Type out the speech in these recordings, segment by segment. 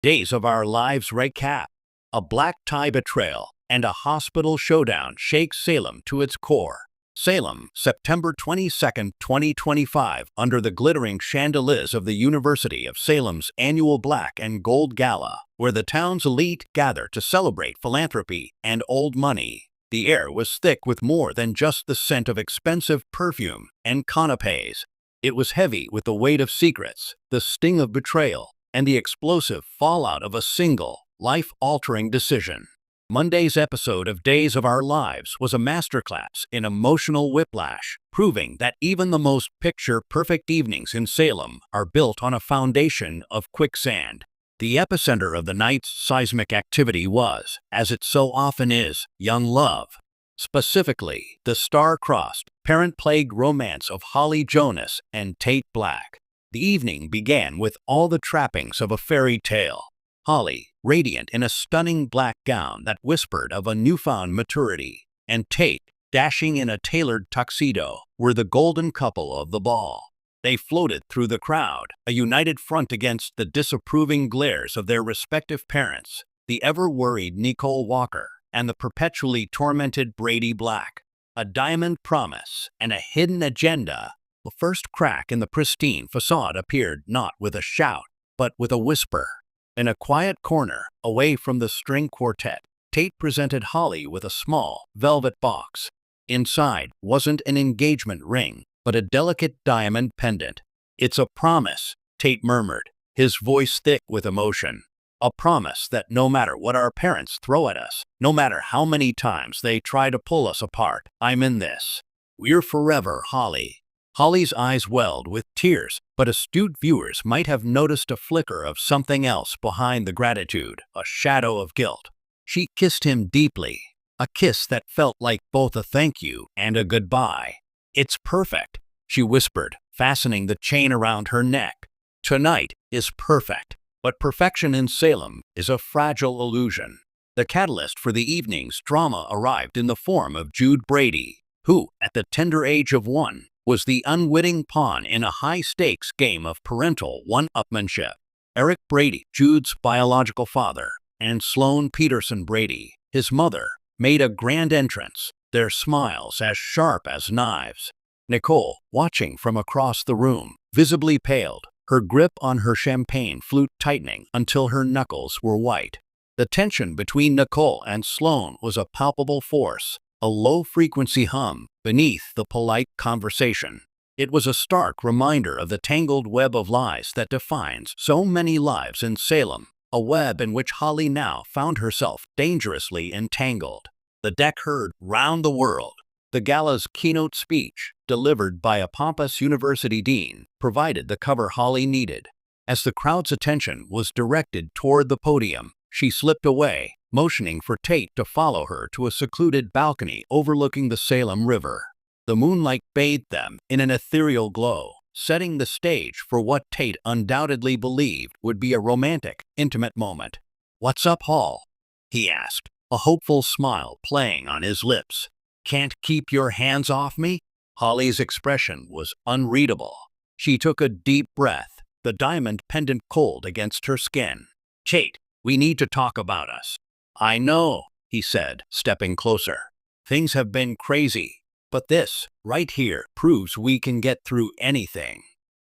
Days of Our Lives recap. A black tie betrayal and a hospital showdown shakes Salem to its core. Salem, September 22, 2025, under the glittering chandeliers of the University of Salem's annual Black and Gold Gala, where the town's elite gather to celebrate philanthropy and old money. The air was thick with more than just the scent of expensive perfume and canapés. It was heavy with the weight of secrets, the sting of betrayal, and the explosive fallout of a single, life-altering decision. Monday's episode of Days of Our Lives was a masterclass in emotional whiplash, proving that even the most picture-perfect evenings in Salem are built on a foundation of quicksand. The epicenter of the night's seismic activity was, as it so often is, young love. Specifically, the star-crossed, parent-plagued romance of Holly Jonas and Tate Black. The evening began with all the trappings of a fairy tale. Holly, radiant in a stunning black gown that whispered of a newfound maturity, and Tate, dashing in a tailored tuxedo, were the golden couple of the ball. They floated through the crowd, a united front against the disapproving glares of their respective parents, the ever-worried Nicole Walker and the perpetually tormented Brady Black. A diamond promise and a hidden agenda. The first crack in the pristine facade appeared not with a shout, but with a whisper. In a quiet corner, away from the string quartet, Tate presented Holly with a small, velvet box. Inside wasn't an engagement ring, but a delicate diamond pendant. "It's a promise," Tate murmured, his voice thick with emotion. "A promise that no matter what our parents throw at us, no matter how many times they try to pull us apart, I'm in this. We're forever, Holly." Holly's eyes welled with tears, but astute viewers might have noticed a flicker of something else behind the gratitude, a shadow of guilt. She kissed him deeply, a kiss that felt like both a thank you and a goodbye. "It's perfect," she whispered, fastening the chain around her neck. "Tonight is perfect." But perfection in Salem is a fragile illusion. The catalyst for the evening's drama arrived in the form of Jude Brady, who, at the tender age of 1, was the unwitting pawn in a high-stakes game of parental one-upmanship. Eric Brady, Jude's biological father, and Sloan Peterson Brady, his mother, made a grand entrance, their smiles as sharp as knives. Nicole, watching from across the room, visibly paled, her grip on her champagne flute tightening until her knuckles were white. The tension between Nicole and Sloan was a palpable force, a low-frequency hum beneath the polite conversation. It was a stark reminder of the tangled web of lies that defines so many lives in Salem, a web in which Holly now found herself dangerously entangled. The deck heard round the world. The gala's keynote speech, delivered by a pompous university dean, provided the cover Holly needed. As the crowd's attention was directed toward the podium, she slipped away, motioning for Tate to follow her to a secluded balcony overlooking the Salem River. The moonlight bathed them in an ethereal glow, setting the stage for what Tate undoubtedly believed would be a romantic, intimate moment. "What's up, Hall?" he asked, a hopeful smile playing on his lips. "Can't keep your hands off me?" Holly's expression was unreadable. She took a deep breath, the diamond pendant cold against her skin. "Tate, we need to talk about us." "I know," he said, stepping closer. "Things have been crazy, but this, right here, proves we can get through anything."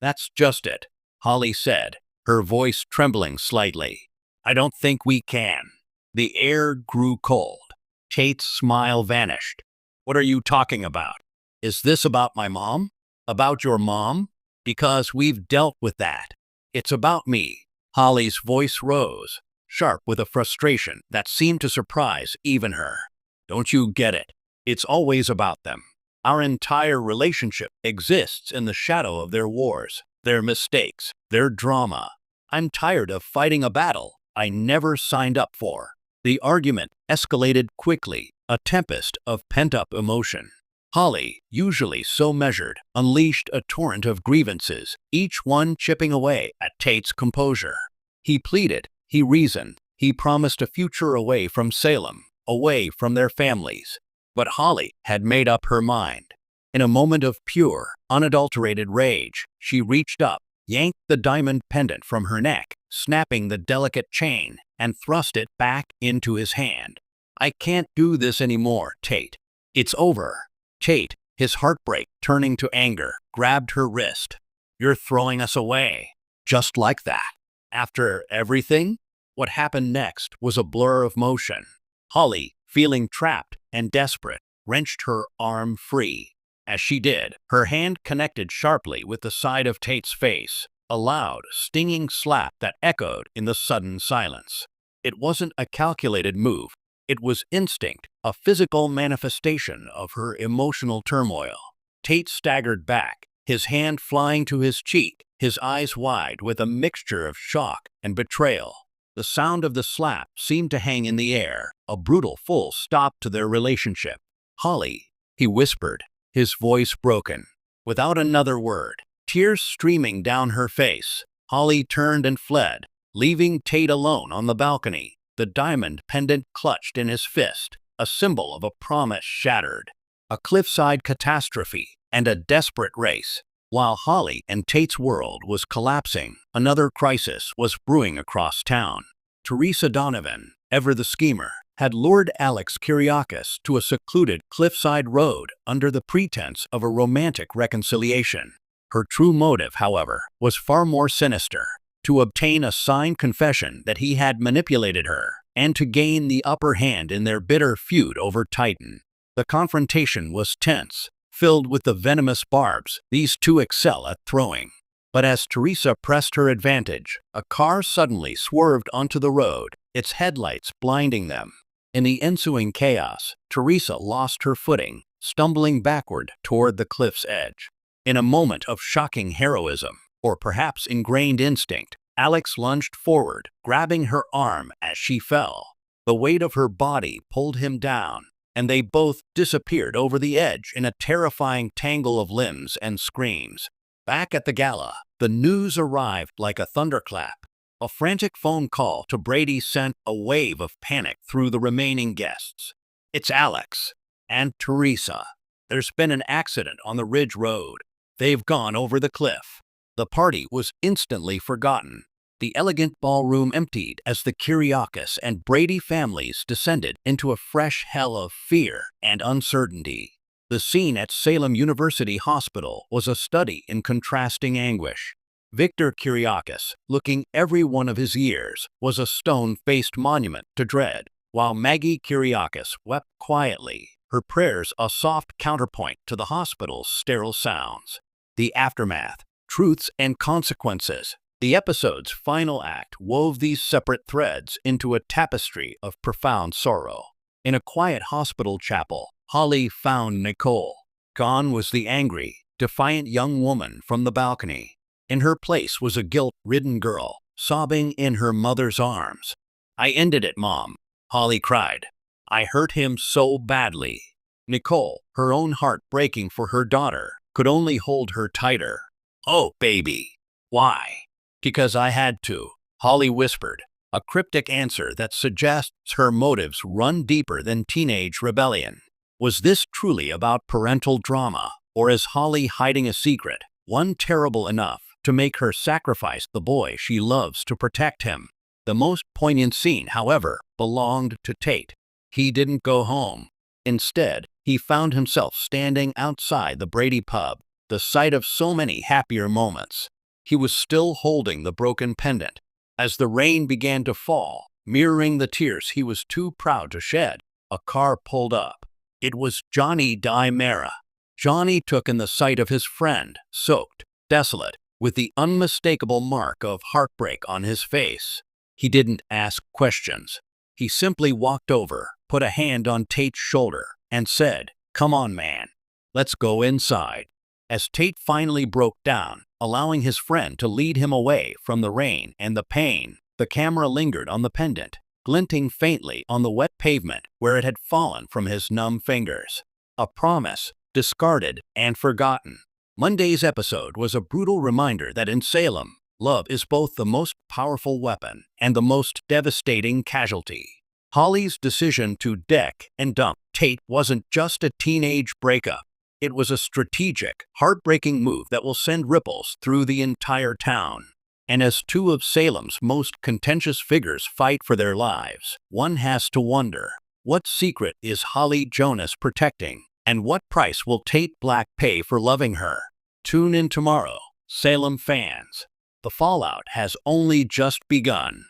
"That's just it," Holly said, her voice trembling slightly. "I don't think we can." The air grew cold. Tate's smile vanished. "What are you talking about? Is this about my mom? About your mom? Because we've dealt with that. It's about me." Holly's voice rose, sharp with a frustration that seemed to surprise even her. "Don't you get it? It's always about them. Our entire relationship exists in the shadow of their wars, their mistakes, their drama. I'm tired of fighting a battle I never signed up for." The argument escalated quickly, a tempest of pent-up emotion. Holly, usually so measured, unleashed a torrent of grievances, each one chipping away at Tate's composure. He pleaded, he reasoned, he promised a future away from Salem, away from their families. But Holly had made up her mind. In a moment of pure, unadulterated rage, she reached up, yanked the diamond pendant from her neck, snapping the delicate chain, and thrust it back into his hand. "I can't do this anymore, Tate. It's over." Tate, his heartbreak turning to anger, grabbed her wrist. "You're throwing us away. Just like that. After everything?" What happened next was a blur of motion. Holly, feeling trapped and desperate, wrenched her arm free. As she did, her hand connected sharply with the side of Tate's face, a loud, stinging slap that echoed in the sudden silence. It wasn't a calculated move. It was instinct, a physical manifestation of her emotional turmoil. Tate staggered back, his hand flying to his cheek, his eyes wide with a mixture of shock and betrayal. The sound of the slap seemed to hang in the air, a brutal full stop to their relationship. "Holly," he whispered, his voice broken. Without another word, tears streaming down her face, Holly turned and fled, leaving Tate alone on the balcony, the diamond pendant clutched in his fist, a symbol of a promise shattered. A cliffside catastrophe and a desperate race. While Holly and Tate's world was collapsing, another crisis was brewing across town. Teresa Donovan, ever the schemer, had lured Alex Kyriakis to a secluded cliffside road under the pretense of a romantic reconciliation. Her true motive, however, was far more sinister: to obtain a signed confession that he had manipulated her, and to gain the upper hand in their bitter feud over Titan. The confrontation was tense, filled with the venomous barbs these two excel at throwing. But as Teresa pressed her advantage, a car suddenly swerved onto the road, its headlights blinding them. In the ensuing chaos, Teresa lost her footing, stumbling backward toward the cliff's edge. In a moment of shocking heroism, or perhaps ingrained instinct, Alex lunged forward, grabbing her arm as she fell. The weight of her body pulled him down, and they both disappeared over the edge in a terrifying tangle of limbs and screams. Back at the gala, the news arrived like a thunderclap. A frantic phone call to Brady sent a wave of panic through the remaining guests. "It's Alex and Teresa. There's been an accident on the Ridge Road. They've gone over the cliff." The party was instantly forgotten. The elegant ballroom emptied as the Kyriakis and Brady families descended into a fresh hell of fear and uncertainty. The scene at Salem University Hospital was a study in contrasting anguish. Victor Kyriakis, looking every one of his years, was a stone-faced monument to dread, while Maggie Kyriakis wept quietly, her prayers a soft counterpoint to the hospital's sterile sounds. The aftermath, truths and consequences. The episode's final act wove these separate threads into a tapestry of profound sorrow. In a quiet hospital chapel, Holly found Nicole. Gone was the angry, defiant young woman from the balcony. In her place was a guilt-ridden girl, sobbing in her mother's arms. "I ended it, Mom," Holly cried. "I hurt him so badly." Nicole, her own heart breaking for her daughter, could only hold her tighter. "Oh, baby. Why?" "Because I had to," Holly whispered, a cryptic answer that suggests her motives run deeper than teenage rebellion. Was this truly about parental drama, or is Holly hiding a secret, one terrible enough to make her sacrifice the boy she loves to protect him? The most poignant scene, however, belonged to Tate. He didn't go home. Instead, he found himself standing outside the Brady pub, the site of so many happier moments. He was still holding the broken pendant. As the rain began to fall, mirroring the tears he was too proud to shed, a car pulled up. It was Johnny Di Mera. Johnny took in the sight of his friend, soaked, desolate, with the unmistakable mark of heartbreak on his face. He didn't ask questions. He simply walked over, put a hand on Tate's shoulder, and said, "Come on, man. Let's go inside." As Tate finally broke down, allowing his friend to lead him away from the rain and the pain, the camera lingered on the pendant, glinting faintly on the wet pavement where it had fallen from his numb fingers. A promise, discarded and forgotten. Monday's episode was a brutal reminder that in Salem, love is both the most powerful weapon and the most devastating casualty. Holly's decision to deck and dump Tate wasn't just a teenage breakup. It was a strategic, heartbreaking move that will send ripples through the entire town. And as two of Salem's most contentious figures fight for their lives, one has to wonder, what secret is Holly Jonas protecting? And what price will Tate Black pay for loving her? Tune in tomorrow, Salem fans. The fallout has only just begun.